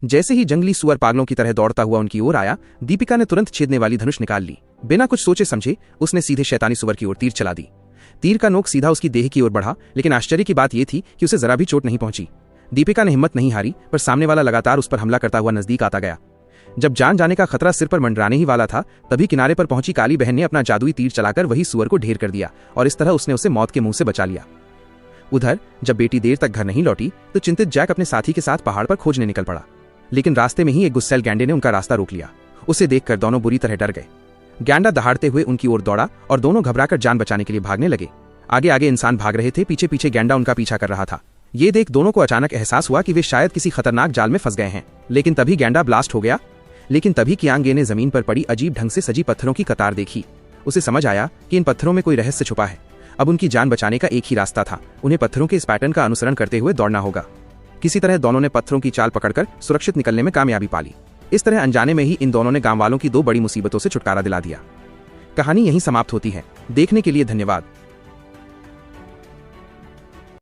जैसे ही जंगली सुअर पागलों की तरह दौड़ता हुआ उनकी ओर आया, दीपिका ने तुरंत छेदने वाली धनुष निकाल ली। बिना कुछ सोचे समझे उसने सीधे शैतानी सुअर की ओर तीर चला दी। तीर का नोक सीधा उसकी देह की ओर बढ़ा, लेकिन आश्चर्य की बात यह थी कि उसे जरा भी चोट नहीं पहुंची। दीपिका ने हिम्मत नहीं हारी, पर सामने वाला लगातार उस पर हमला करता हुआ नजदीक आता गया। जब जान जाने का खतरा सिर पर मंडराने ही वाला था, तभी किनारे पर पहुंची काली बहन ने अपना जादुई तीर चलाकर वही सुअर को ढेर कर दिया और इस तरह उसने उसे मौत के मुंह से बचा लिया। उधर जब बेटी देर तक घर नहीं लौटी तो चिंतित जैक अपने साथी के साथ पहाड़ पर खोजने निकल पड़ा, लेकिन रास्ते में ही एक गुस्सैल गैंडे ने उनका रास्ता रोक लिया। उसे देखकर दोनों बुरी तरह डर गए। गैंडा दहाड़ते हुए उनकी ओर दौड़ा और दोनों घबराकर जान बचाने के लिए भागने लगे। आगे आगे इंसान भाग रहे थे, पीछे पीछे गैंडा उनका पीछा कर रहा था। ये देख दोनों को अचानक एहसास हुआ कि वे शायद किसी खतरनाक जाल में फंस गए हैं। लेकिन तभी गैंडा ब्लास्ट हो गया। लेकिन तभी कियांगे ने जमीन पर पड़ी अजीब ढंग से सजी पत्थरों की कतार देखी। उसे समझ आया कि इन पत्थरों में कोई रहस्य छुपा है। अब उनकी जान बचाने का एक ही रास्ता था, उन्हें पत्थरों के इस पैटर्न का अनुसरण करते हुए दौड़ना होगा। किसी तरह दोनों ने पत्थरों की चाल पकड़कर सुरक्षित निकलने में कामयाबी पा ली। इस तरह अनजाने में ही इन दोनों ने गांव वालों की दो बड़ी मुसीबतों से छुटकारा दिला दिया। कहानी यहीं समाप्त होती है। देखने के लिए धन्यवाद।